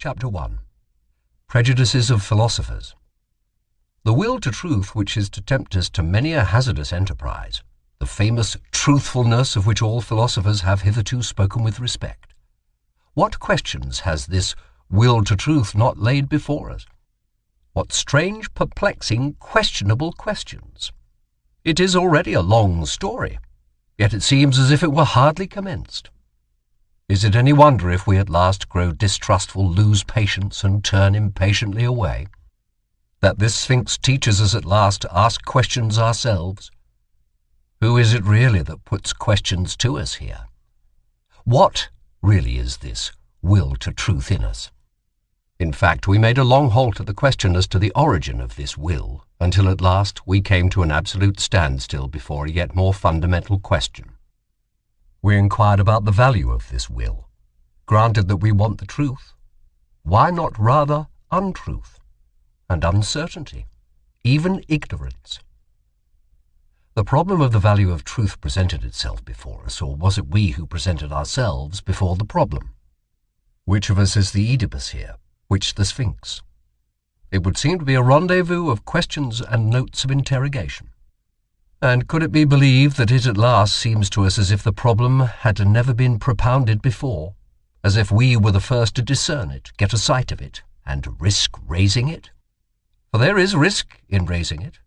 Chapter 1. Prejudices of Philosophers. The will to truth which is to tempt us to many a hazardous enterprise, the famous truthfulness of which all philosophers have hitherto spoken with respect. What questions has this will to truth not laid before us? What strange, perplexing, questionable questions! It is already a long story, yet it seems as if it were hardly commenced. Is it any wonder if we at last grow distrustful, lose patience, and turn impatiently away? That this Sphinx teaches us at last to ask questions ourselves? Who is it really that puts questions to us here? What really is this will to truth in us? In fact, we made a long halt at the question as to the origin of this will, until at last we came to an absolute standstill before a yet more fundamental question. We inquired about the value of this will. Granted that we want the truth, why not rather untruth and uncertainty, even ignorance? The problem of the value of truth presented itself before us, or was it we who presented ourselves before the problem? Which of us is the Oedipus here, which the Sphinx? It would seem to be a rendezvous of questions and notes of interrogation. And could it be believed that it at last seems to us as if the problem had never been propounded before, as if we were the first to discern it, get a sight of it, and risk raising it? For there is risk in raising it.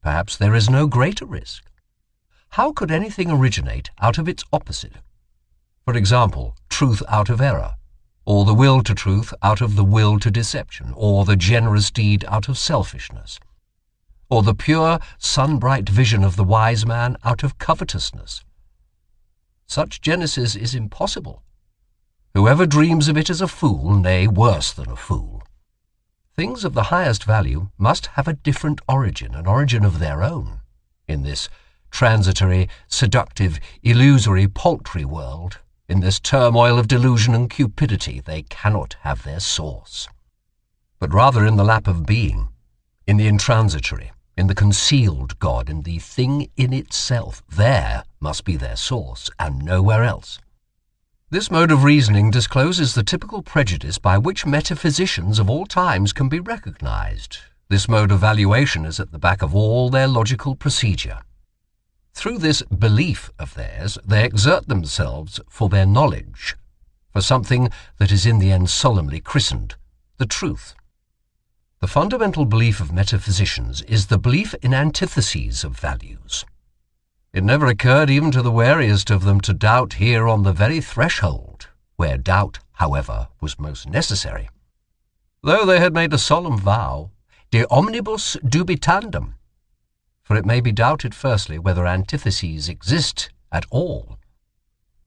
Perhaps there is no greater risk. How could anything originate out of its opposite? For example, truth out of error, or the will to truth out of the will to deception, or the generous deed out of selfishness, or the pure, sun-bright vision of the wise man out of covetousness. Such genesis is impossible. Whoever dreams of it is a fool, nay, worse than a fool. Things of the highest value must have a different origin, an origin of their own. In this transitory, seductive, illusory, paltry world, in this turmoil of delusion and cupidity, they cannot have their source. But rather in the lap of being, in the intransitory, in the concealed God, in the thing in itself, there must be their source, and nowhere else. This mode of reasoning discloses the typical prejudice by which metaphysicians of all times can be recognized. This mode of valuation is at the back of all their logical procedure. Through this belief of theirs, they exert themselves for their knowledge, for something that is in the end solemnly christened the truth. The fundamental belief of metaphysicians is the belief in antitheses of values. It never occurred even to the wariest of them to doubt here on the very threshold, where doubt, however, was most necessary. Though they had made a solemn vow, de omnibus dubitandum, for it may be doubted, firstly, whether antitheses exist at all,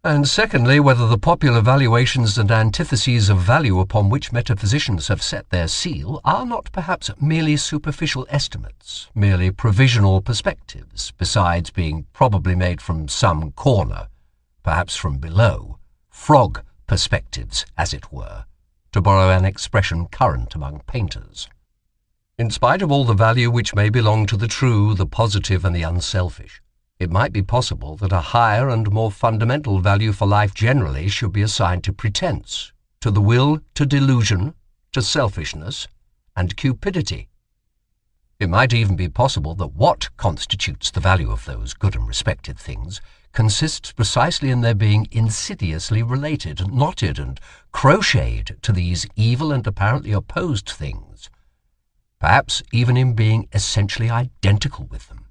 and secondly, whether the popular valuations and antitheses of value upon which metaphysicians have set their seal are not perhaps merely superficial estimates, merely provisional perspectives, besides being probably made from some corner, perhaps from below, frog perspectives, as it were, to borrow an expression current among painters. In spite of all the value which may belong to the true, the positive, and the unselfish, it might be possible that a higher and more fundamental value for life generally should be assigned to pretense, to the will to delusion, to selfishness, and cupidity. It might even be possible that what constitutes the value of those good and respected things consists precisely in their being insidiously related, knotted, and crocheted to these evil and apparently opposed things, perhaps even in being essentially identical with them.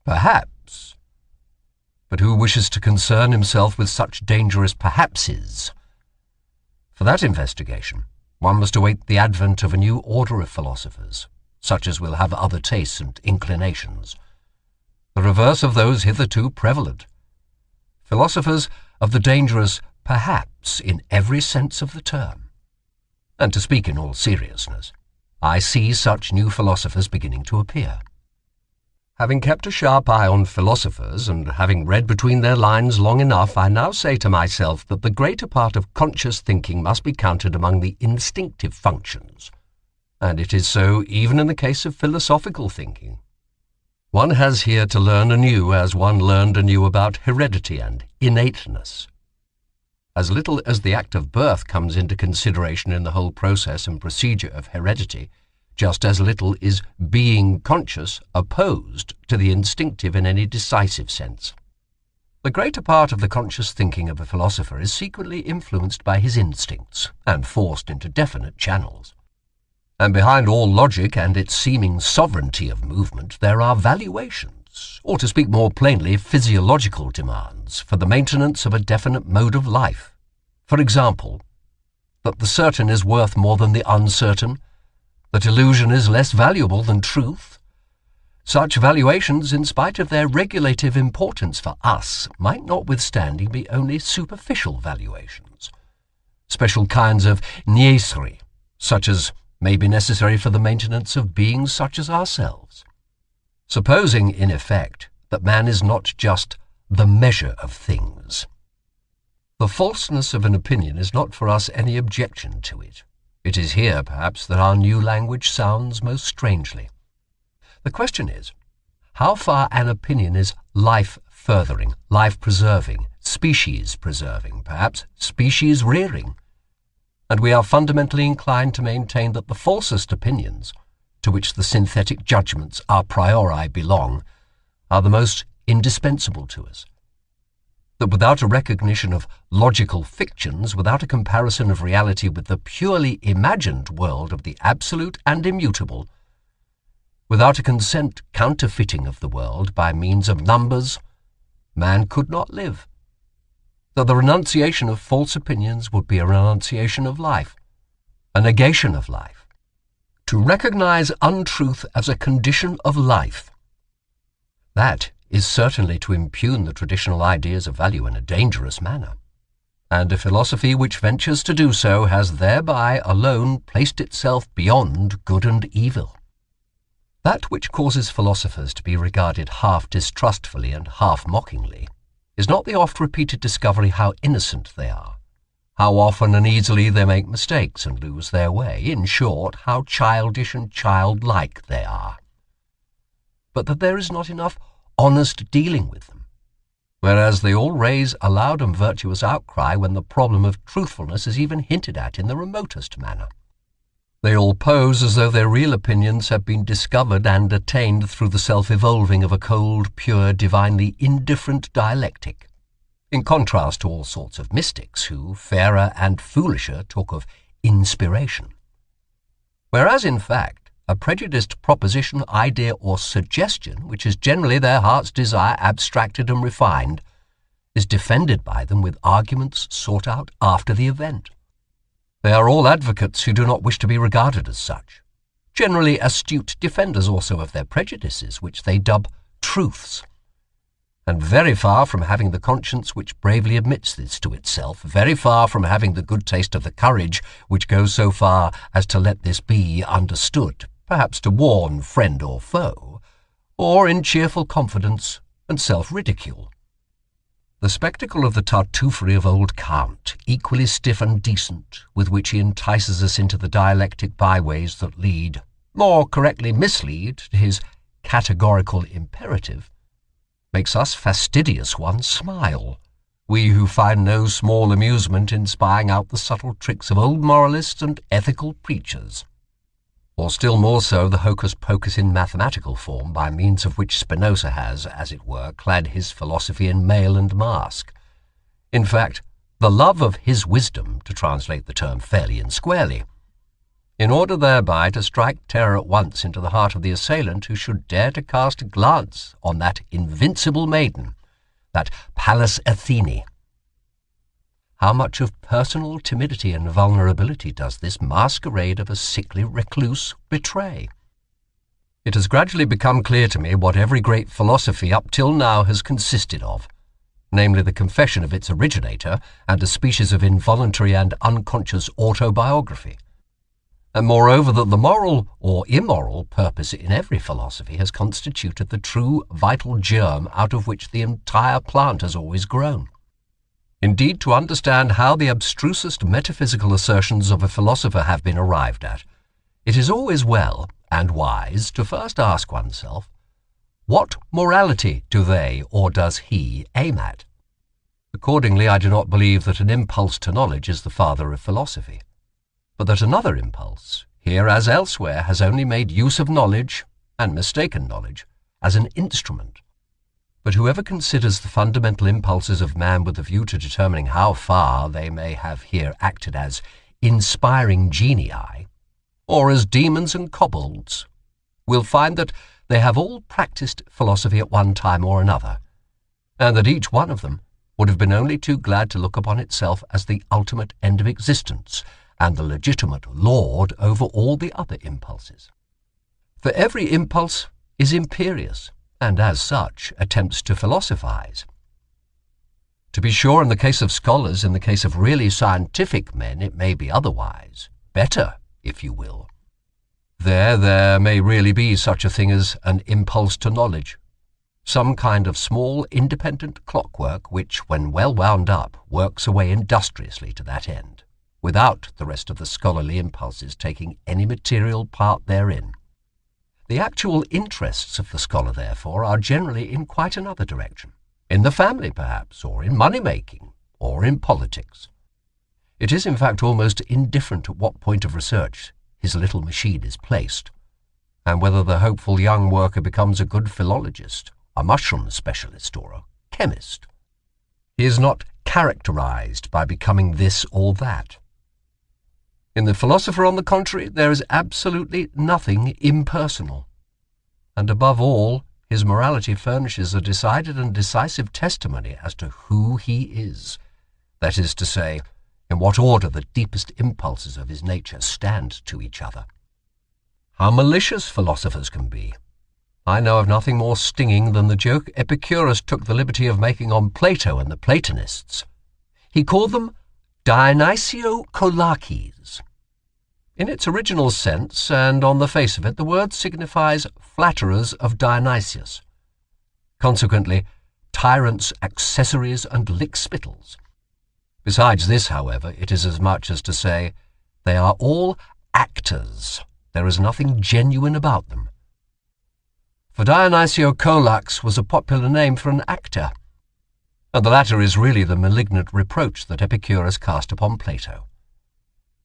Perhaps. But who wishes to concern himself with such dangerous perhapses? For that investigation, one must await the advent of a new order of philosophers, such as will have other tastes and inclinations, the reverse of those hitherto prevalent. Philosophers of the dangerous perhaps in every sense of the term. And to speak in all seriousness, I see such new philosophers beginning to appear. Having kept a sharp eye on philosophers, and having read between their lines long enough, I now say to myself that the greater part of conscious thinking must be counted among the instinctive functions, and it is so even in the case of philosophical thinking. One has here to learn anew as one learned anew about heredity and innateness. As little as the act of birth comes into consideration in the whole process and procedure of heredity, just as little is being conscious opposed to the instinctive in any decisive sense. The greater part of the conscious thinking of a philosopher is secretly influenced by his instincts and forced into definite channels. And behind all logic and its seeming sovereignty of movement, there are valuations, or to speak more plainly, physiological demands for the maintenance of a definite mode of life. For example, that the certain is worth more than the uncertain, that illusion is less valuable than truth. Such valuations, in spite of their regulative importance for us, might notwithstanding be only superficial valuations, special kinds of niaiserie, such as may be necessary for the maintenance of beings such as ourselves. Supposing, in effect, that man is not just the measure of things. The falseness of an opinion is not for us any objection to it. It is here, perhaps, that our new language sounds most strangely. The question is, how far an opinion is life-furthering, life-preserving, species-preserving, perhaps species-rearing? And we are fundamentally inclined to maintain that the falsest opinions, to which the synthetic judgments a priori belong, are the most indispensable to us. That without a recognition of logical fictions, without a comparison of reality with the purely imagined world of the absolute and immutable, without a consent counterfeiting of the world by means of numbers, man could not live. That the renunciation of false opinions would be a renunciation of life, a negation of life. To recognize untruth as a condition of life, that is certainly to impugn the traditional ideas of value in a dangerous manner. And a philosophy which ventures to do so has thereby alone placed itself beyond good and evil. That which causes philosophers to be regarded half distrustfully and half mockingly is not the oft-repeated discovery how innocent they are, how often and easily they make mistakes and lose their way, in short, how childish and childlike they are, but that there is not enough honest dealing with them, whereas they all raise a loud and virtuous outcry when the problem of truthfulness is even hinted at in the remotest manner. They all pose as though their real opinions have been discovered and attained through the self-evolving of a cold, pure, divinely indifferent dialectic, in contrast to all sorts of mystics who, fairer and foolisher, talk of inspiration. Whereas, in fact, a prejudiced proposition, idea, or suggestion, which is generally their heart's desire abstracted and refined, is defended by them with arguments sought out after the event. They are all advocates who do not wish to be regarded as such, generally astute defenders also of their prejudices, which they dub truths, and very far from having the conscience which bravely admits this to itself, very far from having the good taste of the courage which goes so far as to let this be understood, perhaps to warn friend or foe, or in cheerful confidence and self-ridicule. The spectacle of the tartuffery of old Kant, equally stiff and decent, with which he entices us into the dialectic byways that lead, more correctly mislead, to his categorical imperative, makes us fastidious ones smile, we who find no small amusement in spying out the subtle tricks of old moralists and ethical preachers. Or still more so the hocus-pocus in mathematical form, by means of which Spinoza has, as it were, clad his philosophy in mail and mask. In fact, the love of his wisdom, to translate the term fairly and squarely, in order thereby to strike terror at once into the heart of the assailant who should dare to cast a glance on that invincible maiden, that Pallas Athene. How much of personal timidity and vulnerability does this masquerade of a sickly recluse betray? It has gradually become clear to me what every great philosophy up till now has consisted of, namely the confession of its originator and a species of involuntary and unconscious autobiography, and moreover that the moral or immoral purpose in every philosophy has constituted the true vital germ out of which the entire plant has always grown. Indeed, to understand how the abstrusest metaphysical assertions of a philosopher have been arrived at, it is always well and wise to first ask oneself, what morality do they or does he aim at? The Accordingly, I do not believe that an impulse to knowledge is the father of philosophy, but that another impulse, here as elsewhere, has only made use of knowledge, and mistaken knowledge, as an instrument. But whoever considers the fundamental impulses of man with a view to determining how far they may have here acted as inspiring genii, or as demons and kobolds, will find that they have all practised philosophy at one time or another, and that each one of them would have been only too glad to look upon itself as the ultimate end of existence and the legitimate lord over all the other impulses. For every impulse is imperious, and as such attempts to philosophize. To be sure, in the case of scholars, in the case of really scientific men, it may be otherwise, better, if you will. There may really be such a thing as an impulse to knowledge, some kind of small independent clockwork which, when well wound up, works away industriously to that end, without the rest of the scholarly impulses taking any material part therein. The actual interests of the scholar, therefore, are generally in quite another direction, in the family perhaps, or in money-making, or in politics. It is in fact almost indifferent at what point of research his little machine is placed, and whether the hopeful young worker becomes a good philologist, a mushroom specialist, or a chemist. He is not characterized by becoming this or that. In the philosopher, on the contrary, there is absolutely nothing impersonal, and above all, his morality furnishes a decided and decisive testimony as to who he is, that is to say, in what order the deepest impulses of his nature stand to each other. How malicious philosophers can be! I know of nothing more stinging than the joke Epicurus took the liberty of making on Plato and the Platonists. He called them Dionysiokolaches. In its original sense, and on the face of it, the word signifies flatterers of Dionysius. Consequently, tyrants, accessories, and lickspittles. Besides this, however, it is as much as to say, they are all actors. There is nothing genuine about them. For Dionysiokolax was a popular name for an actor, and the latter is really the malignant reproach that Epicurus cast upon Plato.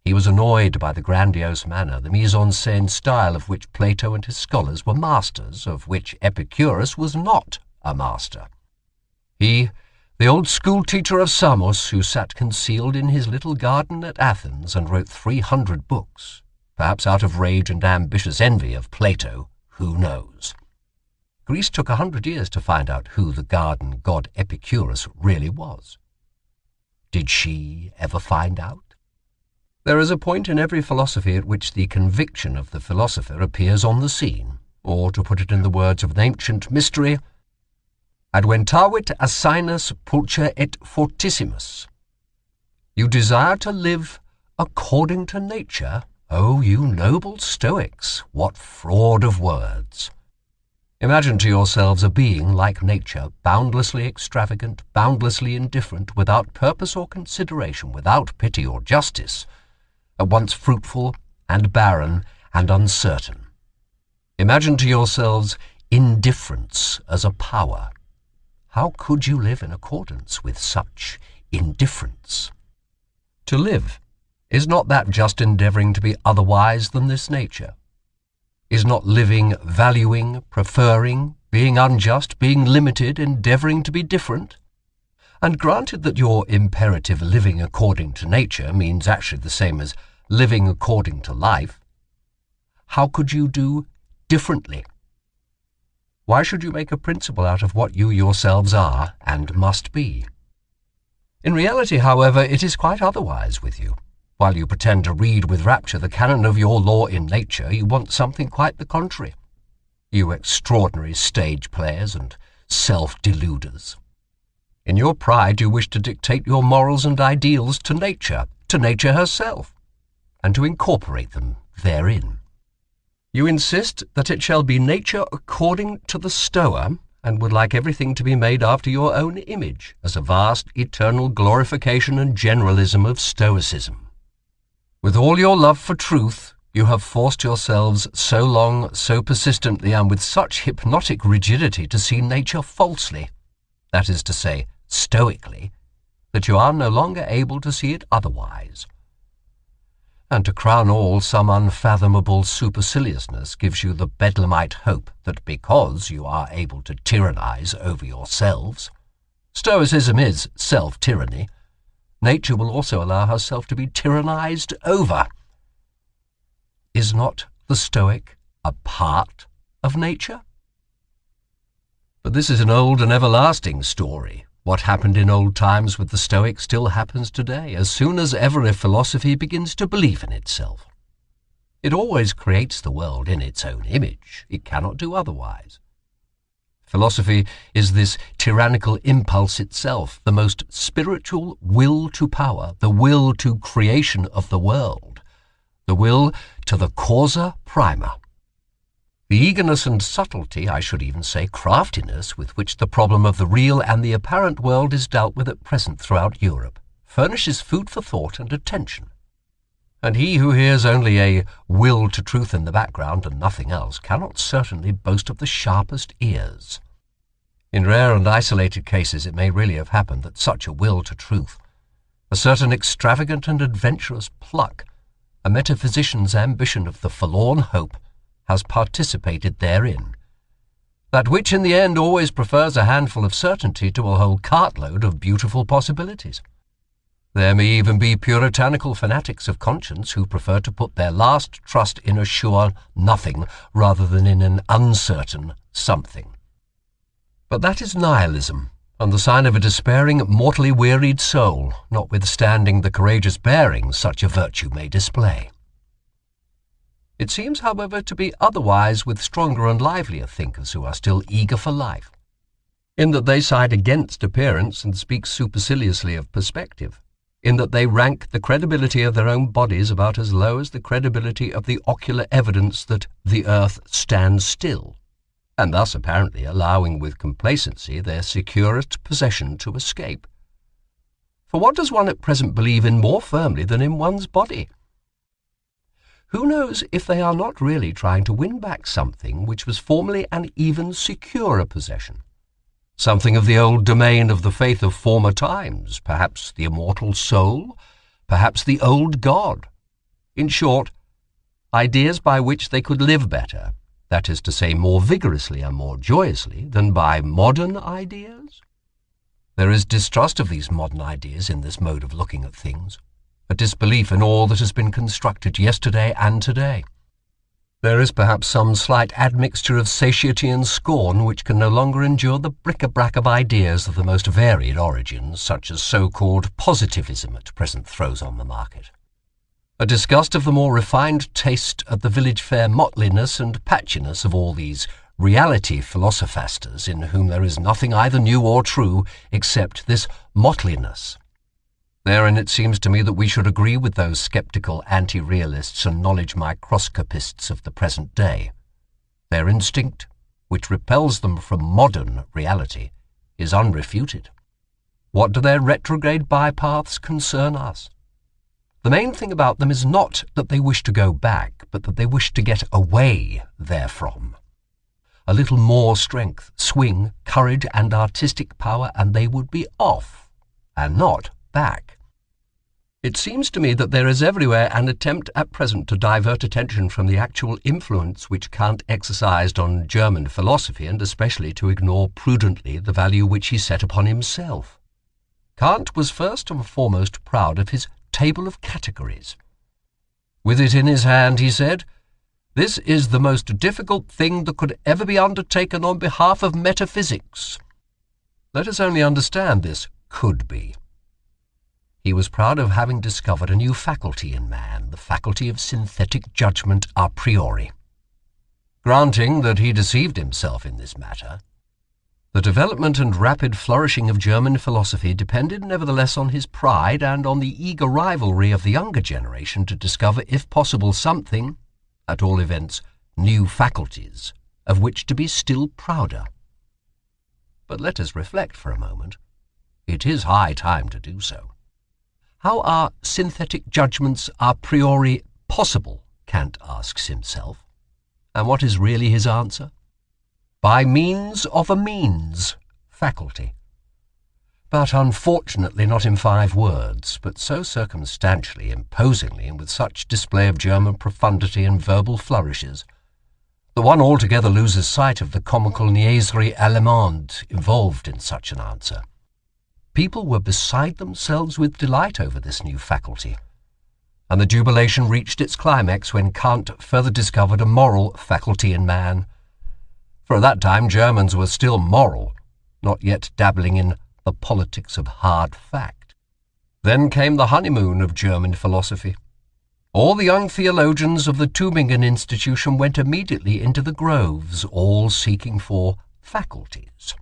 He was annoyed by the grandiose manner, the mise-en-scène style of which Plato and his scholars were masters, of which Epicurus was not a master. He, the old school-teacher of Samos, who sat concealed in his little garden at Athens and wrote 300 books, perhaps out of rage and ambitious envy of Plato, who knows? Greece took 100 years to find out who the garden god Epicurus really was. Did she ever find out? There is a point in every philosophy at which the conviction of the philosopher appears on the scene, or, to put it in the words of an ancient mystery, adventavit asinus pulcher et fortissimus. You desire to live according to nature? Oh, you noble Stoics, what fraud of words! Imagine to yourselves a being like nature, boundlessly extravagant, boundlessly indifferent, without purpose or consideration, without pity or justice, at once fruitful and barren and uncertain. Imagine to yourselves indifference as a power. How could you live in accordance with such indifference? To live, is not that just endeavouring to be otherwise than this nature? Is not living valuing, preferring, being unjust, being limited, endeavouring to be different? And granted that your imperative living according to nature means actually the same as living according to life, how could you do differently? Why should you make a principle out of what you yourselves are and must be? In reality, however, it is quite otherwise with you. While you pretend to read with rapture the canon of your law in nature, you want something quite the contrary. You extraordinary stage players and self-deluders. In your pride you wish to dictate your morals and ideals to nature herself, and to incorporate them therein. You insist that it shall be nature according to the Stoa, and would like everything to be made after your own image, as a vast, eternal glorification and generalism of Stoicism. With all your love for truth, you have forced yourselves so long, so persistently, and with such hypnotic rigidity to see nature falsely, that is to say, stoically, that you are no longer able to see it otherwise. And to crown all, some unfathomable superciliousness gives you the bedlamite hope that because you are able to tyrannize over yourselves, Stoicism is self-tyranny, nature will also allow herself to be tyrannized over. Is not the Stoic a part of nature? But this is an old and everlasting story. What happened in old times with the Stoics still happens today, as soon as ever a philosophy begins to believe in itself. It always creates the world in its own image. It cannot do otherwise. Philosophy is this tyrannical impulse itself, the most spiritual will to power, the will to creation of the world, the will to the causa prima. The eagerness and subtlety, I should even say craftiness, with which the problem of the real and the apparent world is dealt with at present throughout Europe, furnishes food for thought and attention. And he who hears only a will to truth in the background and nothing else cannot certainly boast of the sharpest ears. In rare and isolated cases it may really have happened that such a will to truth, a certain extravagant and adventurous pluck, a metaphysician's ambition of the forlorn hope, has participated therein. That which in the end always prefers a handful of certainty to a whole cartload of beautiful possibilities. There may even be puritanical fanatics of conscience who prefer to put their last trust in a sure nothing rather than in an uncertain something. But that is nihilism, and the sign of a despairing, mortally wearied soul, notwithstanding the courageous bearing such a virtue may display. It seems, however, to be otherwise with stronger and livelier thinkers who are still eager for life, in that they side against appearance and speak superciliously of perspective, in that they rank the credibility of their own bodies about as low as the credibility of the ocular evidence that the earth stands still, and thus apparently allowing with complacency their securest possession to escape. For what does one at present believe in more firmly than in one's body? Who knows if they are not really trying to win back something which was formerly an even securer possession, something of the old domain of the faith of former times, perhaps the immortal soul, perhaps the old God. In short, ideas by which they could live better, that is to say, more vigorously and more joyously than by modern ideas? There is distrust of these modern ideas in this mode of looking at things, a disbelief in all that has been constructed yesterday and today. There is perhaps some slight admixture of satiety and scorn which can no longer endure the bric-a-brac of ideas of the most varied origins, such as so-called positivism at present throws on the market. A disgust of the more refined taste at the village fair mottliness and patchiness of all these reality philosophasters in whom there is nothing either new or true except this mottliness. Therein it seems to me that we should agree with those sceptical anti-realists and knowledge microscopists of the present day. Their instinct, which repels them from modern reality, is unrefuted. What do their retrograde bypaths concern us? The main thing about them is not that they wish to go back, but that they wish to get away therefrom. A little more strength, swing, courage, and artistic power, and they would be off, and not back. It seems to me that there is everywhere an attempt at present to divert attention from the actual influence which Kant exercised on German philosophy, and especially to ignore prudently the value which he set upon himself. Kant was first and foremost proud of his table of categories. With it in his hand, he said, "This is the most difficult thing that could ever be undertaken on behalf of metaphysics." Let us only understand this could be. He was proud of having discovered a new faculty in man, the faculty of synthetic judgment a priori. Granting that he deceived himself in this matter, the development and rapid flourishing of German philosophy depended nevertheless on his pride and on the eager rivalry of the younger generation to discover, if possible, something, at all events, new faculties, of which to be still prouder. But let us reflect for a moment. It is high time to do so. How are synthetic judgments a priori possible, Kant asks himself. And what is really his answer? By means of a means faculty. but unfortunately not in 5 words, but so circumstantially, imposingly, and with such display of German profundity and verbal flourishes, that one altogether loses sight of the comical niaiserie allemande involved in such an answer. People were beside themselves with delight over this new faculty, and the jubilation reached its climax when Kant further discovered a moral faculty in man. For at that time Germans were still moral, not yet dabbling in the politics of hard fact. Then came the honeymoon of German philosophy. All the young theologians of the Tübingen institution went immediately into the groves, all seeking for faculties.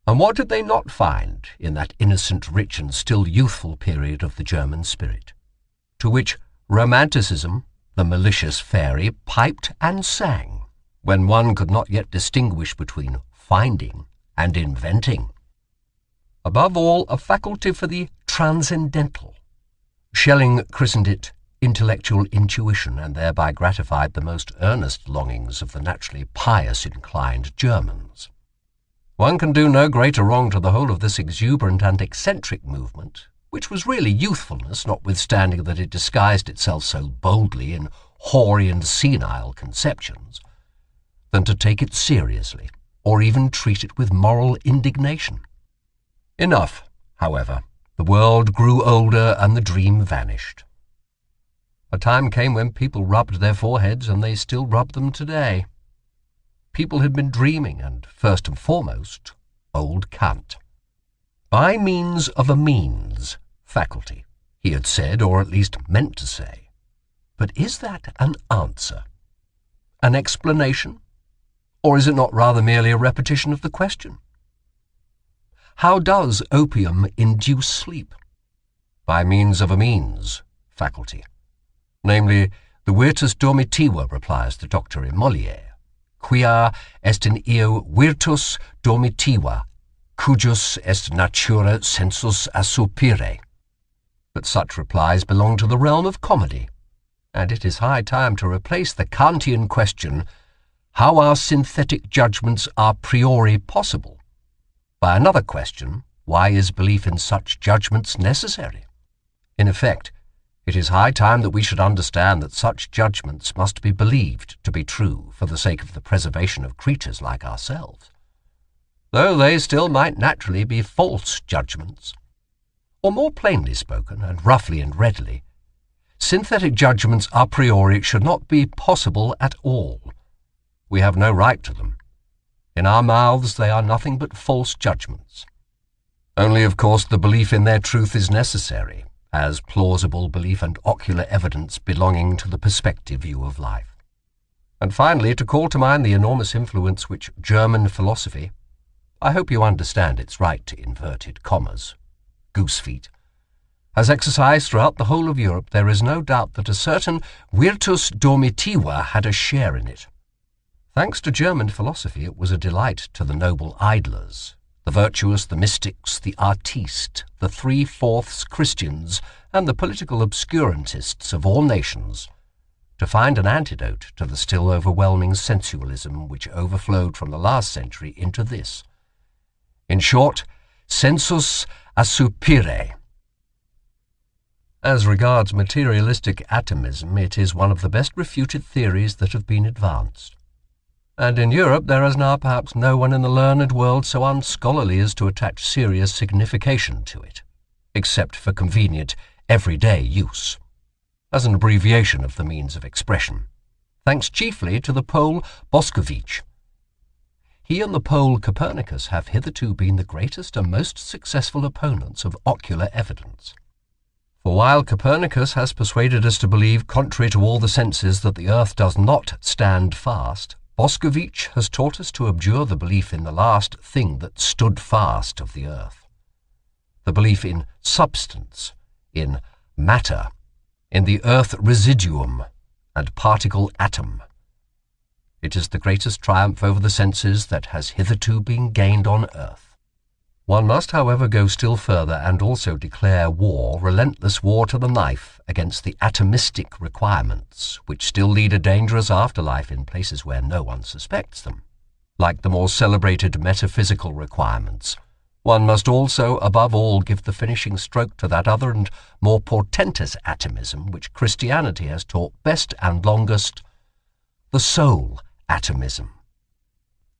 And what did they not find in that innocent, rich, and still youthful period of the German spirit, to which Romanticism, the malicious fairy, piped and sang, when one could not yet distinguish between finding and inventing? Above all, a faculty for the transcendental. Schelling christened it intellectual intuition, and thereby gratified the most earnest longings of the naturally pious-inclined Germans. One can do no greater wrong to the whole of this exuberant and eccentric movement, which was really youthfulness, notwithstanding that it disguised itself so boldly in hoary and senile conceptions, than to take it seriously, or even treat it with moral indignation. Enough, however. The world grew older and the dream vanished. A time came when people rubbed their foreheads, and they still rub them today. People had been dreaming, and first and foremost, old Kant. By means of a means faculty, he had said, or at least meant to say. But is that an answer? An explanation? Or is it not rather merely a repetition of the question? How does opium induce sleep? By means of a means faculty. Namely, the virtus dormitiva, replies the doctor in Molière, quia est in eo virtus dormitiva, cujus est natura sensus assupire. But such replies belong to the realm of comedy, and it is high time to replace the Kantian question, how are synthetic judgments a priori possible, by another question, why is belief in such judgments necessary? In effect, it is high time that we should understand that such judgments must be believed to be true for the sake of the preservation of creatures like ourselves, though they still might naturally be false judgments. Or more plainly spoken, and roughly and readily, synthetic judgments a priori should not be possible at all. We have no right to them. In our mouths they are nothing but false judgments. Only, of course, the belief in their truth is necessary, as plausible belief and ocular evidence belonging to the perspective view of life. And finally, to call to mind the enormous influence which German philosophy, I hope you understand its right to inverted commas, goose feet, has exercised throughout the whole of Europe, there is no doubt that a certain virtus dormitiva had a share in it. Thanks to German philosophy, it was a delight to the noble idlers, the virtuous, the mystics, the artistes, the 3/4 Christians, and the political obscurantists of all nations, to find an antidote to the still overwhelming sensualism which overflowed from the last century into this. In short, sensus assupire. As regards materialistic atomism, it is one of the best refuted theories that have been advanced. And in Europe there is now perhaps no one in the learned world so unscholarly as to attach serious signification to it, except for convenient everyday use, as an abbreviation of the means of expression, thanks chiefly to the Pole Boskowicz. He and the Pole Copernicus have hitherto been the greatest and most successful opponents of ocular evidence. For while Copernicus has persuaded us to believe, contrary to all the senses, that the earth does not stand fast, Boskowicz has taught us to abjure the belief in the last thing that stood fast of the earth, the belief in substance, in matter, in the earth residuum and particle atom. It is the greatest triumph over the senses that has hitherto been gained on earth. One must, however, go still further and also declare war, relentless war to the knife, against the atomistic requirements, which still lead a dangerous afterlife in places where no one suspects them, like the more celebrated metaphysical requirements, One must also, above all, give the finishing stroke to that other and more portentous atomism which Christianity has taught best and longest, the soul atomism.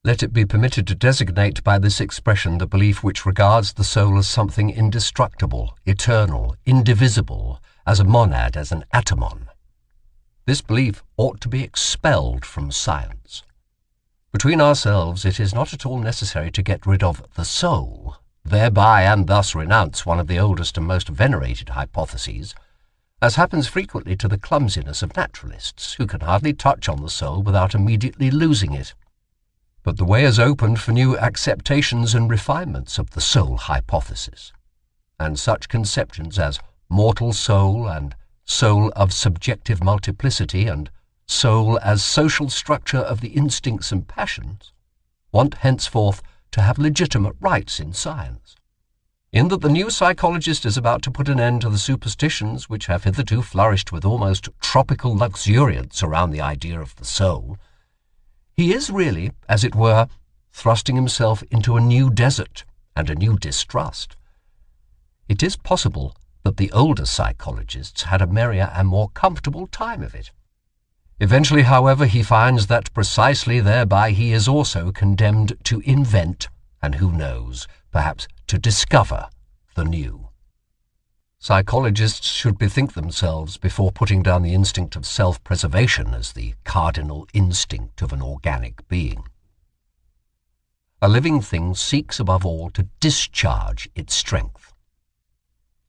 Let it be permitted to designate by this expression the belief which regards the soul as something indestructible, eternal, indivisible, as a monad, as an atomon. This belief ought to be expelled from science. Between ourselves, it is not at all necessary to get rid of the soul, thereby and thus renounce one of the oldest and most venerated hypotheses, as happens frequently to the clumsiness of naturalists, who can hardly touch on the soul without immediately losing it. But the way is opened for new acceptations and refinements of the soul hypothesis, and such conceptions as mortal soul and soul of subjective multiplicity and soul as social structure of the instincts and passions want henceforth to have legitimate rights in science, in that the new psychologist is about to put an end to the superstitions which have hitherto flourished with almost tropical luxuriance around the idea of the soul. He is really, as it were, thrusting himself into a new desert and a new distrust. It is possible that the older psychologists had a merrier and more comfortable time of it. Eventually, however, he finds that precisely thereby he is also condemned to invent, and who knows, perhaps to discover, the new. Psychologists should bethink themselves before putting down the instinct of self-preservation as the cardinal instinct of an organic being. A living thing seeks above all to discharge its strength.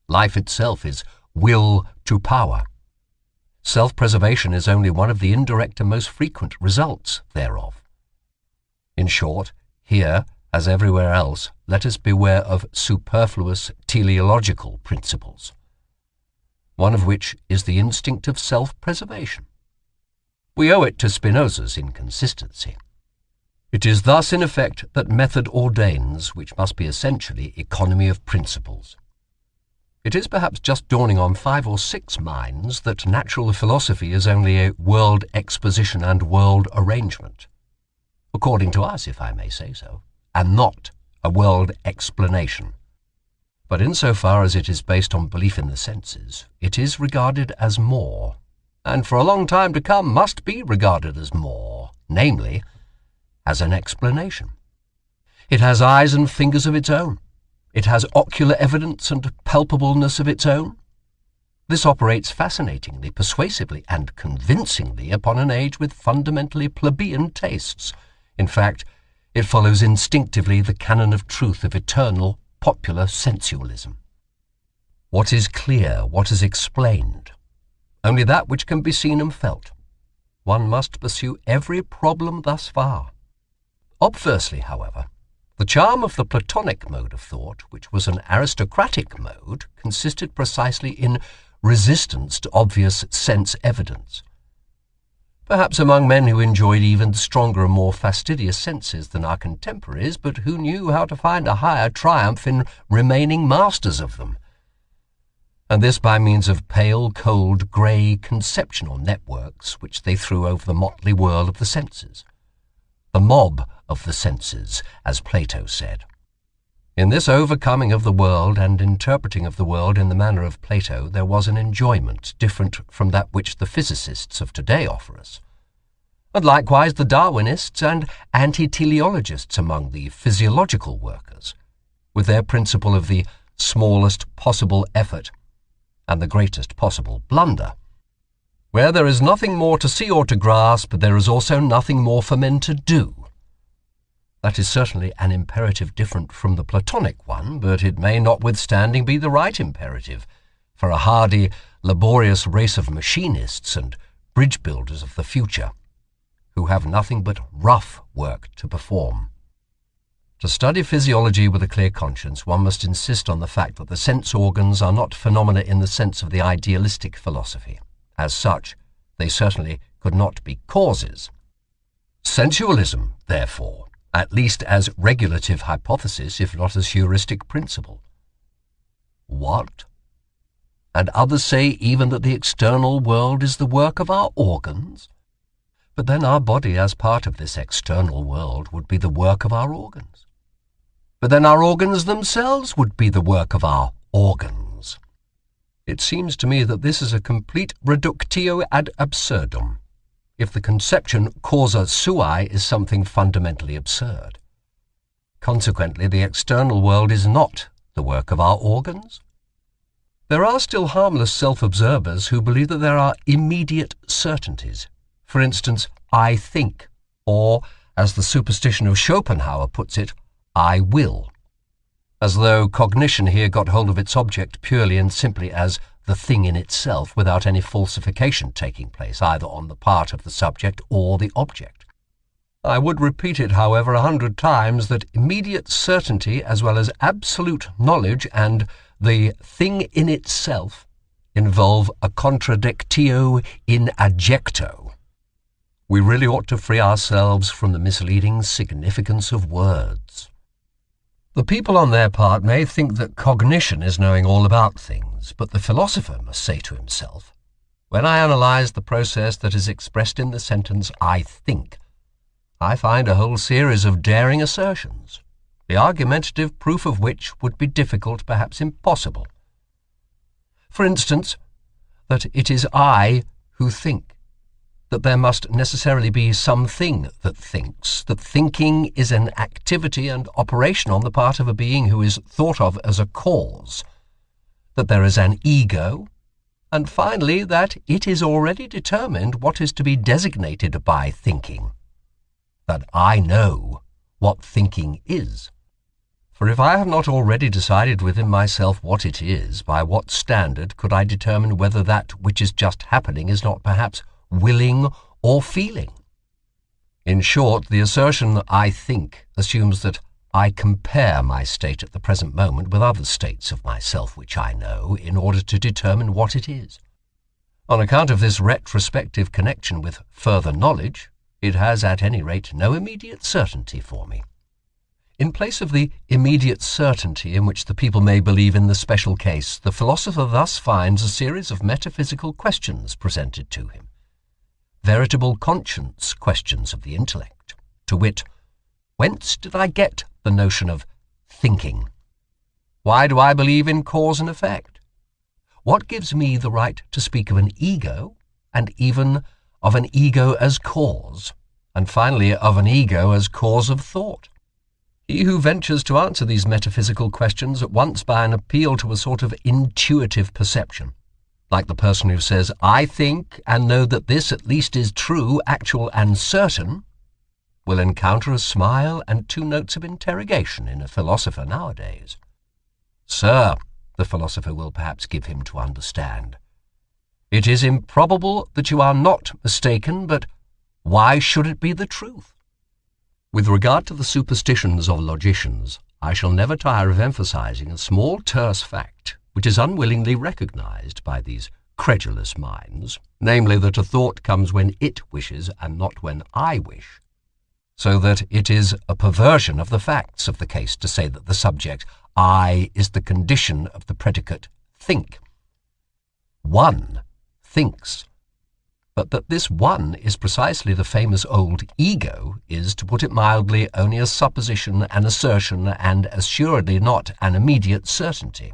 Life itself is will to power. Self-preservation is only one of the indirect and most frequent results thereof. In short, here, as everywhere else, let us beware of superfluous teleological principles, one of which is the instinct of self-preservation. We owe it to Spinoza's inconsistency. It is thus, in effect, that method ordains, which must be essentially economy of principles. It is perhaps just dawning on 5 or 6 minds that natural philosophy is only a world exposition and world arrangement, according to us, if I may say so, and not a world explanation. But insofar as it is based on belief in the senses, it is regarded as more, and for a long time to come must be regarded as more, namely, as an explanation. It has eyes and fingers of its own. It has ocular evidence and palpableness of its own. This operates fascinatingly, persuasively, and convincingly upon an age with fundamentally plebeian tastes. In fact, it follows instinctively the canon of truth of eternal, popular sensualism. What is clear, what is explained? Only that which can be seen and felt. One must pursue every problem thus far. Obversely, however, the charm of the Platonic mode of thought, which was an aristocratic mode, consisted precisely in resistance to obvious sense evidence. Perhaps among men who enjoyed even stronger and more fastidious senses than our contemporaries, but who knew how to find a higher triumph in remaining masters of them, and this by means of pale, cold, grey conceptional networks which they threw over the motley whirl of the senses. The mob of the senses, as Plato said. In this overcoming of the world and interpreting of the world in the manner of Plato, there was an enjoyment different from that which the physicists of today offer us, and likewise the Darwinists and anti-teleologists among the physiological workers, with their principle of the smallest possible effort and the greatest possible blunder. Where there is nothing more to see or to grasp, there is also nothing more for men to do. That is certainly an imperative different from the Platonic one, but it may notwithstanding be the right imperative for a hardy, laborious race of machinists and bridge builders of the future, who have nothing but rough work to perform. To study physiology with a clear conscience, one must insist on the fact that the sense organs are not phenomena in the sense of the idealistic philosophy. As such, they certainly could not be causes. Sensualism, therefore, at least as regulative hypothesis, if not as heuristic principle. What? And others say even that the external world is the work of our organs? But then our body as part of this external world would be the work of our organs. But then our organs themselves would be the work of our organs. It seems to me that this is a complete reductio ad absurdum, if the conception causa sui is something fundamentally absurd. Consequently, the external world is not the work of our organs. There are still harmless self-observers who believe that there are immediate certainties. For instance, I think, or, as the superstition of Schopenhauer puts it, I will. As though cognition here got hold of its object purely and simply as the thing in itself, without any falsification taking place either on the part of the subject or the object. I would repeat it, however, 100 times, that immediate certainty as well as absolute knowledge and the thing in itself involve a contradictio in adjecto. We really ought to free ourselves from the misleading significance of words. The people on their part may think that cognition is knowing all about things, but the philosopher must say to himself, when I analyze the process that is expressed in the sentence I think, I find a whole series of daring assertions, the argumentative proof of which would be difficult, perhaps impossible. For instance, that it is I who think, that there must necessarily be something that thinks, that thinking is an activity and operation on the part of a being who is thought of as a cause, that there is an ego, and finally that it is already determined what is to be designated by thinking, that I know what thinking is. For if I have not already decided within myself what it is, by what standard could I determine whether that which is just happening is not perhaps willing or feeling? In short, the assertion I think assumes that I compare my state at the present moment with other states of myself which I know in order to determine what it is. On account of this retrospective connection with further knowledge, it has at any rate no immediate certainty for me. In place of the immediate certainty in which the people may believe in the special case, the philosopher thus finds a series of metaphysical questions presented to him, veritable conscience questions of the intellect, to wit, whence did I get the notion of thinking? Why do I believe in cause and effect? What gives me the right to speak of an ego, and even of an ego as cause, and finally of an ego as cause of thought? He who ventures to answer these metaphysical questions at once by an appeal to a sort of intuitive perception, like the person who says, I think and know that this at least is true, actual and certain, will encounter a smile and 2 notes of interrogation in a philosopher nowadays. Sir, the philosopher will perhaps give him to understand, it is improbable that you are not mistaken, but why should it be the truth? With regard to the superstitions of logicians, I shall never tire of emphasizing a small terse fact which is unwillingly recognized by these credulous minds, namely that a thought comes when it wishes and not when I wish, so that it is a perversion of the facts of the case to say that the subject I is the condition of the predicate think. One thinks, but that this one is precisely the famous old ego is, to put it mildly, only a supposition, an assertion, and assuredly not an immediate certainty.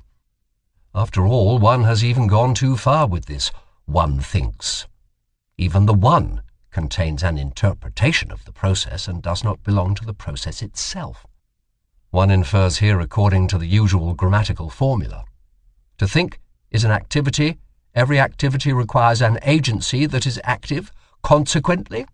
After all, one has even gone too far with this one thinks. Even the one contains an interpretation of the process and does not belong to the process itself. One infers here according to the usual grammatical formula. To think is an activity. Every activity requires an agency that is active. Consequently,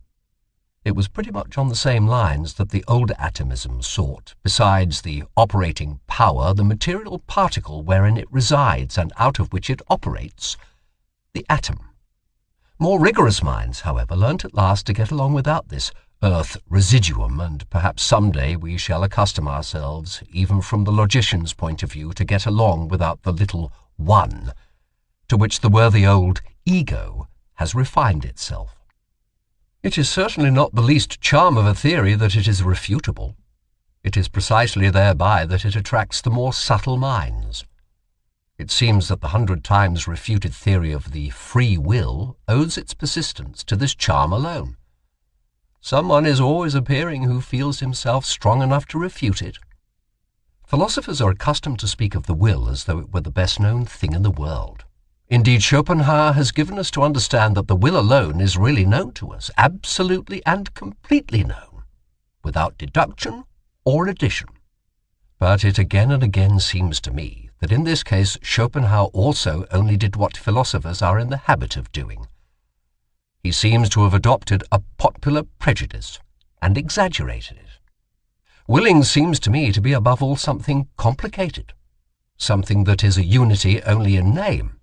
it was pretty much on the same lines that the old atomism sought, besides the operating power, the material particle wherein it resides and out of which it operates, the atom. More rigorous minds, however, learnt at last to get along without this earth residuum, and perhaps some day we shall accustom ourselves, even from the logician's point of view, to get along without the little one, to which the worthy old ego has refined itself. It is certainly not the least charm of a theory that it is refutable. It is precisely thereby that it attracts the more subtle minds. It seems that the 100 times refuted theory of the free will owes its persistence to this charm alone. Someone is always appearing who feels himself strong enough to refute it. Philosophers are accustomed to speak of the will as though it were the best-known thing in the world. Indeed, Schopenhauer has given us to understand that the will alone is really known to us, absolutely and completely known, without deduction or addition. But it again and again seems to me that in this case Schopenhauer also only did what philosophers are in the habit of doing. He seems to have adopted a popular prejudice and exaggerated it. Willing seems to me to be above all something complicated, something that is a unity only in name.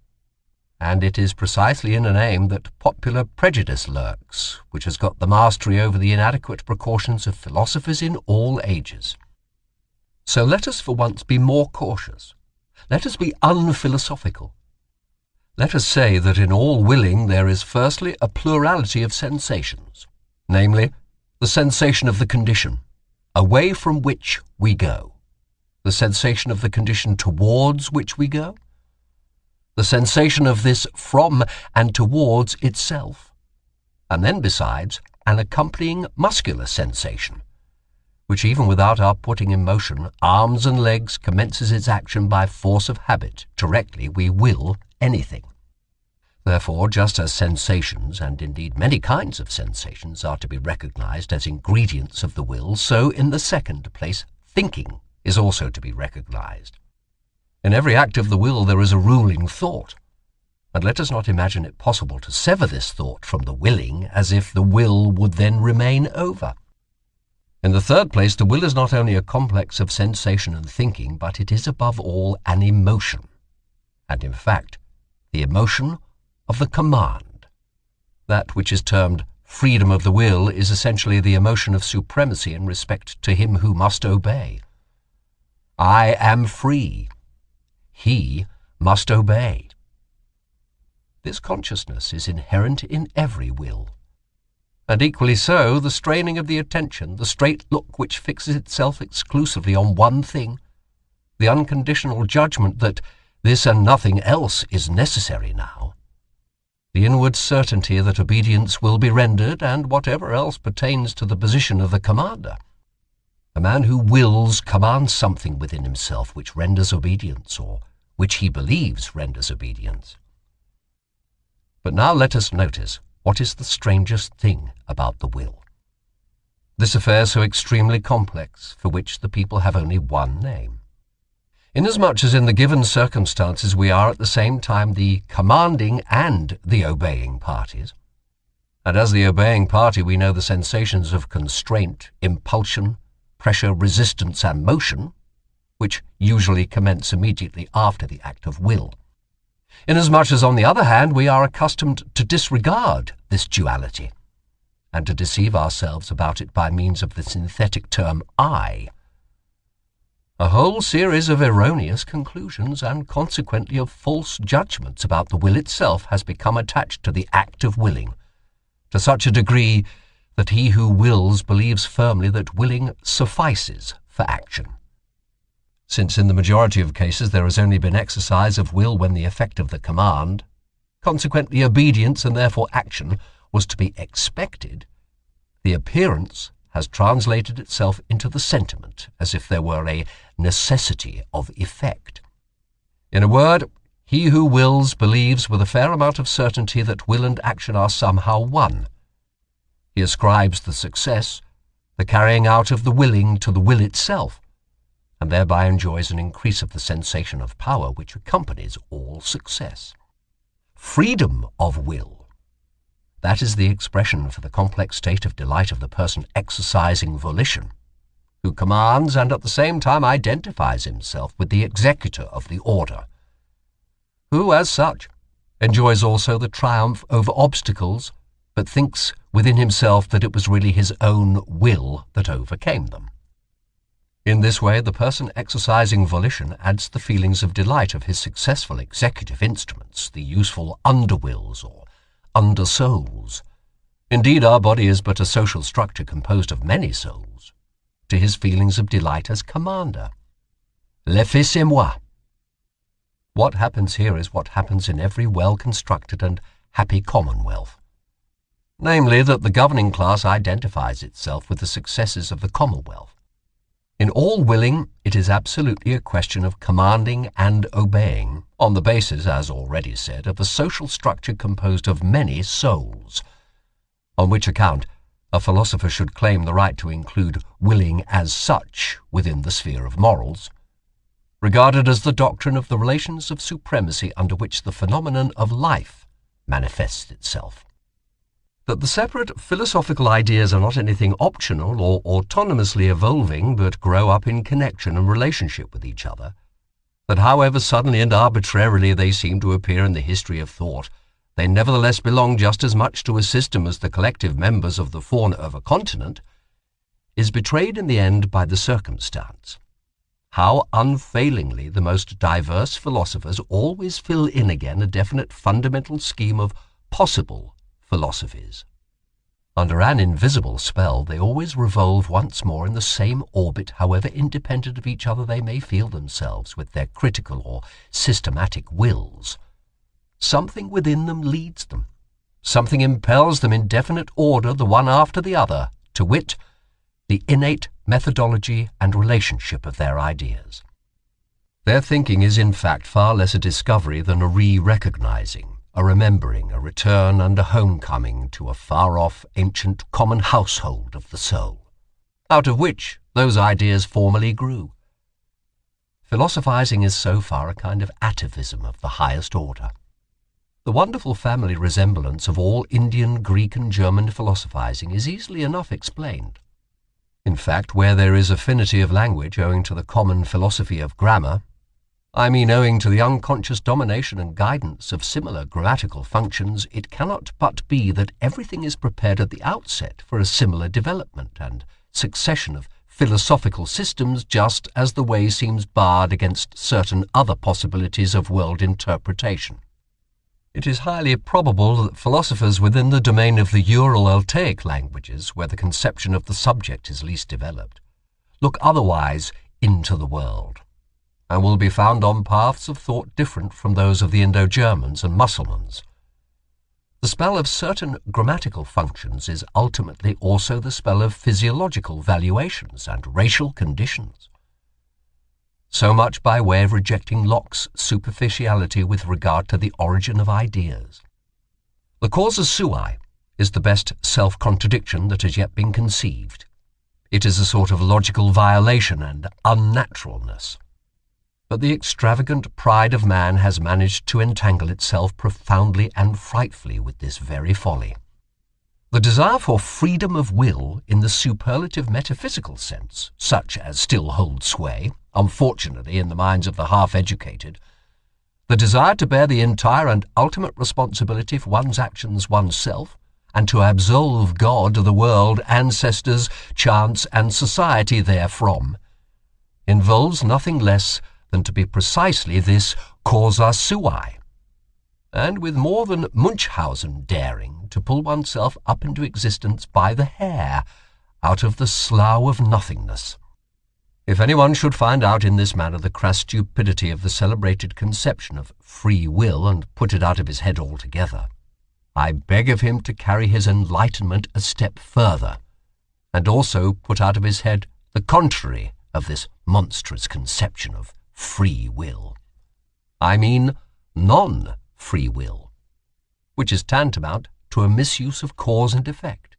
And it is precisely in a name that popular prejudice lurks, which has got the mastery over the inadequate precautions of philosophers in all ages. So let us for once be more cautious. Let us be unphilosophical. Let us say that in all willing there is firstly a plurality of sensations, namely, the sensation of the condition, away from which we go, the sensation of the condition towards which we go, the sensation of this from and towards itself, and then besides an accompanying muscular sensation, which even without our putting in motion arms and legs commences its action by force of habit directly we will anything. Therefore, just as sensations, and indeed many kinds of sensations, are to be recognized as ingredients of the will, so in the second place thinking is also to be recognized. In every act of the will there is a ruling thought, and let us not imagine it possible to sever this thought from the willing as if the will would then remain over. In the third place, the will is not only a complex of sensation and thinking, but it is above all an emotion, and in fact the emotion of the command. That which is termed freedom of the will is essentially the emotion of supremacy in respect to him who must obey. I am free. He must obey. This consciousness is inherent in every will. And equally so, the straining of the attention, the straight look which fixes itself exclusively on one thing, the unconditional judgment that this and nothing else is necessary now, the inward certainty that obedience will be rendered, and whatever else pertains to the position of the commander. A man who wills commands something within himself which renders obedience, or which he believes renders obedience. But now let us notice what is the strangest thing about the will. This affair so extremely complex, for which the people have only one name. Inasmuch as in the given circumstances we are at the same time the commanding and the obeying parties, and as the obeying party we know the sensations of constraint, impulsion, pressure, resistance, and motion, which usually commence immediately after the act of will. Inasmuch as, on the other hand, we are accustomed to disregard this duality, and to deceive ourselves about it by means of the synthetic term I, a whole series of erroneous conclusions and consequently of false judgments about the will itself has become attached to the act of willing, to such a degree that he who wills believes firmly that willing suffices for action. Since in the majority of cases there has only been exercise of will when the effect of the command, consequently obedience and therefore action, was to be expected, the appearance has translated itself into the sentiment as if there were a necessity of effect. In a word, he who wills believes with a fair amount of certainty that will and action are somehow one. He ascribes the success, the carrying out of the willing, to the will itself, and thereby enjoys an increase of the sensation of power which accompanies all success. Freedom of will. That is the expression for the complex state of delight of the person exercising volition, who commands and at the same time identifies himself with the executor of the order, who, as such, enjoys also the triumph over obstacles, but thinks within himself that it was really his own will that overcame them. In this way, the person exercising volition adds the feelings of delight of his successful executive instruments, the useful underwills or undersouls. Indeed, our body is but a social structure composed of many souls, to his feelings of delight as commander. Le fils et moi. What happens here is what happens in every well-constructed and happy commonwealth, namely that the governing class identifies itself with the successes of the commonwealth, In all willing, it is absolutely a question of commanding and obeying, on the basis, as already said, of a social structure composed of many souls, on which account a philosopher should claim the right to include willing as such within the sphere of morals, regarded as the doctrine of the relations of supremacy under which the phenomenon of life manifests itself. That the separate philosophical ideas are not anything optional or autonomously evolving, but grow up in connection and relationship with each other, that however suddenly and arbitrarily they seem to appear in the history of thought, they nevertheless belong just as much to a system as the collective members of the fauna of a continent, is betrayed in the end by the circumstance how unfailingly the most diverse philosophers always fill in again a definite fundamental scheme of possible philosophies. Under an invisible spell, they always revolve once more in the same orbit, however independent of each other they may feel themselves with their critical or systematic wills. Something within them leads them. Something impels them in definite order, the one after the other, to wit, the innate methodology and relationship of their ideas. Their thinking is in fact far less a discovery than a re-recognizing, a remembering, a return and a homecoming to a far-off ancient common household of the soul, out of which those ideas formerly grew. Philosophizing is so far a kind of atavism of the highest order. The wonderful family resemblance of all Indian, Greek and German philosophizing is easily enough explained. In fact, where there is affinity of language owing to the common philosophy of grammar, I mean owing to the unconscious domination and guidance of similar grammatical functions, it cannot but be that everything is prepared at the outset for a similar development and succession of philosophical systems, just as the way seems barred against certain other possibilities of world interpretation. It is highly probable that philosophers within the domain of the Ural-Altaic languages, where the conception of the subject is least developed, look otherwise into the world, and will be found on paths of thought different from those of the Indo-Germans and Mussulmans. The spell of certain grammatical functions is ultimately also the spell of physiological valuations and racial conditions. So much by way of rejecting Locke's superficiality with regard to the origin of ideas. The causa sui is the best self-contradiction that has yet been conceived. It is a sort of logical violation and unnaturalness. But the extravagant pride of man has managed to entangle itself profoundly and frightfully with this very folly. The desire for freedom of will in the superlative metaphysical sense, such as still holds sway, unfortunately, in the minds of the half-educated, the desire to bear the entire and ultimate responsibility for one's actions oneself, and to absolve God, the world, ancestors, chance, and society therefrom, involves nothing less than to be precisely this causa sui, and with more than Munchausen daring to pull oneself up into existence by the hair out of the slough of nothingness. If anyone should find out in this manner the crass stupidity of the celebrated conception of free will and put it out of his head altogether, I beg of him to carry his enlightenment a step further, and also put out of his head the contrary of this monstrous conception of free will. I mean non-free will, which is tantamount to a misuse of cause and effect.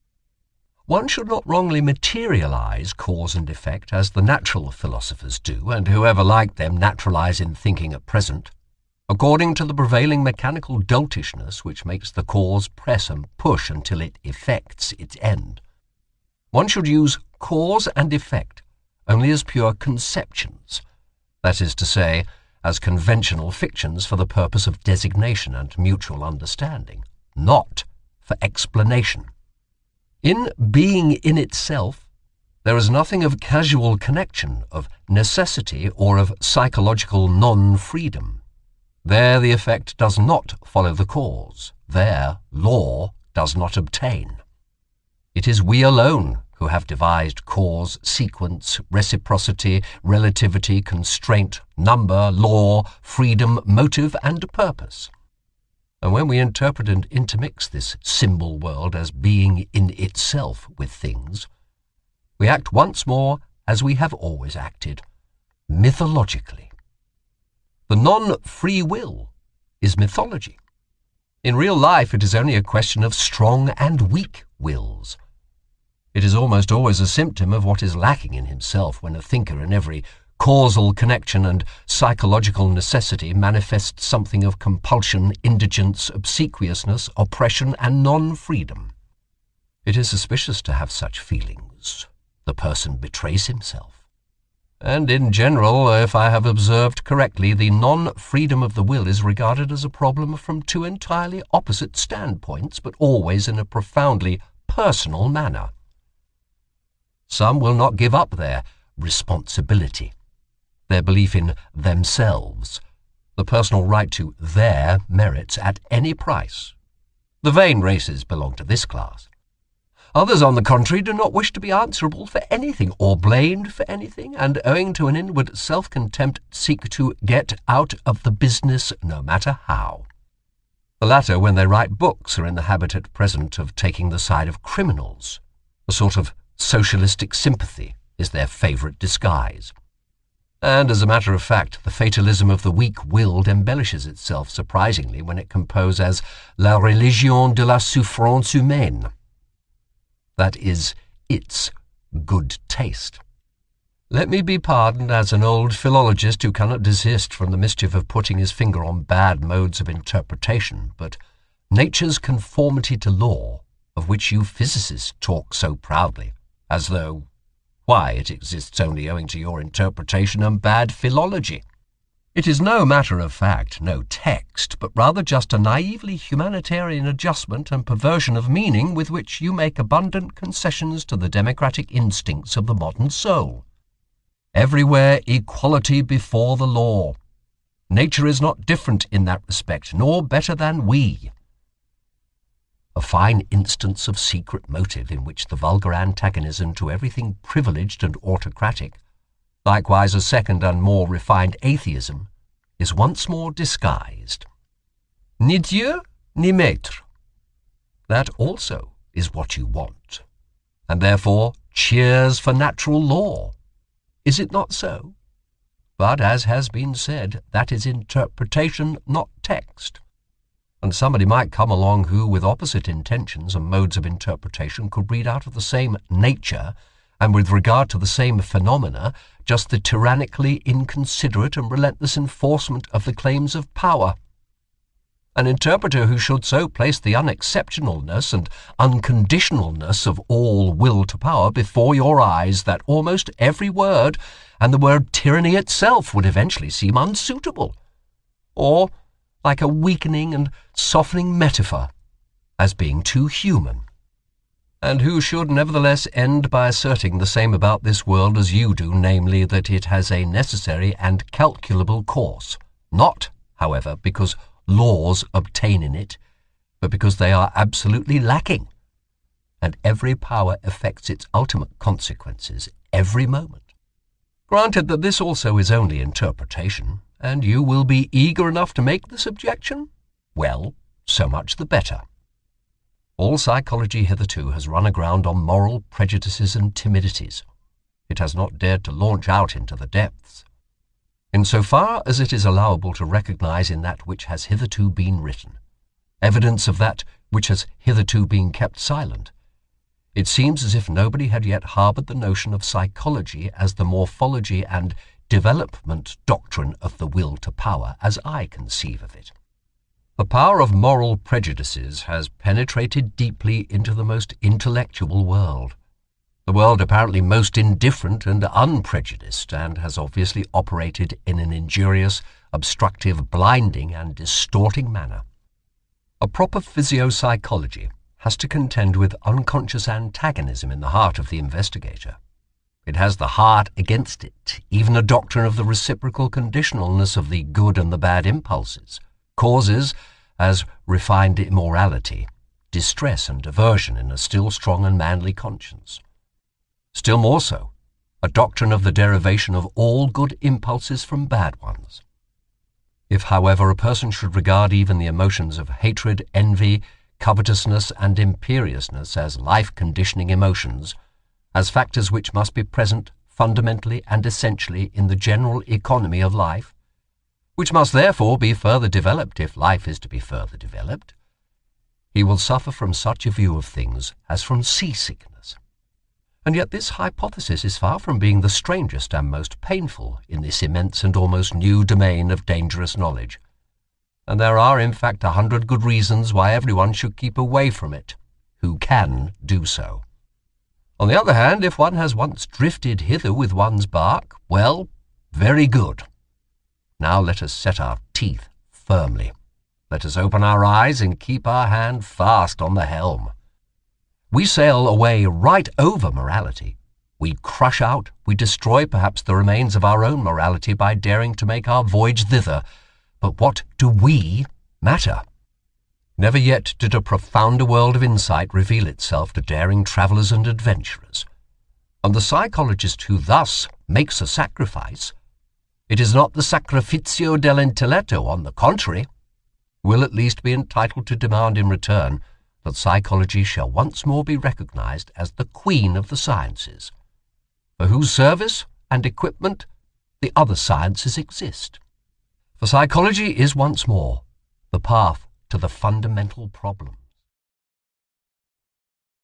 One should not wrongly materialize cause and effect as the natural philosophers do, and whoever like them naturalize in thinking at present, according to the prevailing mechanical doltishness which makes the cause press and push until it effects its end. One should use cause and effect only as pure conceptions, that is to say, as conventional fictions for the purpose of designation and mutual understanding, not for explanation. In being in itself, there is nothing of casual connection, of necessity, or of psychological non-freedom. There the effect does not follow the cause. There law does not obtain. It is we alone who have devised cause, sequence, reciprocity, relativity, constraint, number, law, freedom, motive, and purpose. And when we interpret and intermix this symbol world as being in itself with things, we act once more as we have always acted, mythologically. The non-free will is mythology. In real life, it is only a question of strong and weak wills. It is almost always a symptom of what is lacking in himself when a thinker in every causal connection and psychological necessity manifests something of compulsion, indigence, obsequiousness, oppression, and non-freedom. It is suspicious to have such feelings. The person betrays himself. And in general, if I have observed correctly, the non-freedom of the will is regarded as a problem from two entirely opposite standpoints, but always in a profoundly personal manner. Some will not give up their responsibility, their belief in themselves, the personal right to their merits at any price. The vain races belong to this class. Others, on the contrary, do not wish to be answerable for anything or blamed for anything, and owing to an inward self-contempt seek to get out of the business no matter how. The latter, when they write books, are in the habit at present of taking the side of criminals. A sort of socialistic sympathy is their favourite disguise. And, as a matter of fact, the fatalism of the weak-willed embellishes itself surprisingly when it composes as la religion de la souffrance humaine. That is its good taste. Let me be pardoned as an old philologist who cannot desist from the mischief of putting his finger on bad modes of interpretation, but nature's conformity to law, of which you physicists talk so proudly, as though, why, it exists only owing to your interpretation and bad philology. It is no matter of fact, no text, but rather just a naively humanitarian adjustment and perversion of meaning with which you make abundant concessions to the democratic instincts of the modern soul. Everywhere equality before the law. Nature is not different in that respect, nor better than we. A fine instance of secret motive in which the vulgar antagonism to everything privileged and autocratic, likewise a second and more refined atheism, is once more disguised. Ni Dieu, ni maître. That also is what you want, and therefore cheers for natural law. Is it not so? But, as has been said, that is interpretation, not text. And somebody might come along who, with opposite intentions and modes of interpretation, could read out of the same nature, and with regard to the same phenomena, just the tyrannically inconsiderate and relentless enforcement of the claims of power. An interpreter who should so place the unexceptionalness and unconditionalness of all will to power before your eyes that almost every word, and the word tyranny itself, would eventually seem unsuitable, or like a weakening and softening metaphor, as being too human. And who should nevertheless end by asserting the same about this world as you do, namely, that it has a necessary and calculable course, not, however, because laws obtain in it, but because they are absolutely lacking, and every power affects its ultimate consequences every moment. Granted that this also is only interpretation, and you will be eager enough to make this objection, well, so much the better. All psychology hitherto has run aground on moral prejudices and timidities. It has not dared to launch out into the depths. In so far as it is allowable to recognize in that which has hitherto been written evidence of that which has hitherto been kept silent, it seems as if nobody had yet harbored the notion of psychology as the morphology and development doctrine of the will to power as I conceive of it. The power of moral prejudices has penetrated deeply into the most intellectual world, the world apparently most indifferent and unprejudiced, and has obviously operated in an injurious, obstructive, blinding, and distorting manner. A proper physiopsychology has to contend with unconscious antagonism in the heart of the investigator. It has the heart against it, even a doctrine of the reciprocal conditionalness of the good and the bad impulses, causes, as refined immorality, distress and aversion in a still strong and manly conscience. Still more so, a doctrine of the derivation of all good impulses from bad ones. If, however, a person should regard even the emotions of hatred, envy, covetousness, and imperiousness as life-conditioning emotions, as factors which must be present fundamentally and essentially in the general economy of life, which must therefore be further developed if life is to be further developed, he will suffer from such a view of things as from seasickness. And yet this hypothesis is far from being the strangest and most painful in this immense and almost new domain of dangerous knowledge. And there are, in fact, 100 good reasons why everyone should keep away from it, who can do so. On the other hand, if one has once drifted hither with one's bark, well, very good. Now let us set our teeth firmly. Let us open our eyes and keep our hand fast on the helm. We sail away right over morality. We crush out, we destroy perhaps the remains of our own morality by daring to make our voyage thither. But what do we matter? Never yet did a profounder world of insight reveal itself to daring travellers and adventurers. And the psychologist who thus makes a sacrifice, it is not the sacrificio dell'intelletto, on the contrary, will at least be entitled to demand in return that psychology shall once more be recognized as the queen of the sciences, for whose service and equipment the other sciences exist. For psychology is once more the path to the fundamental problem.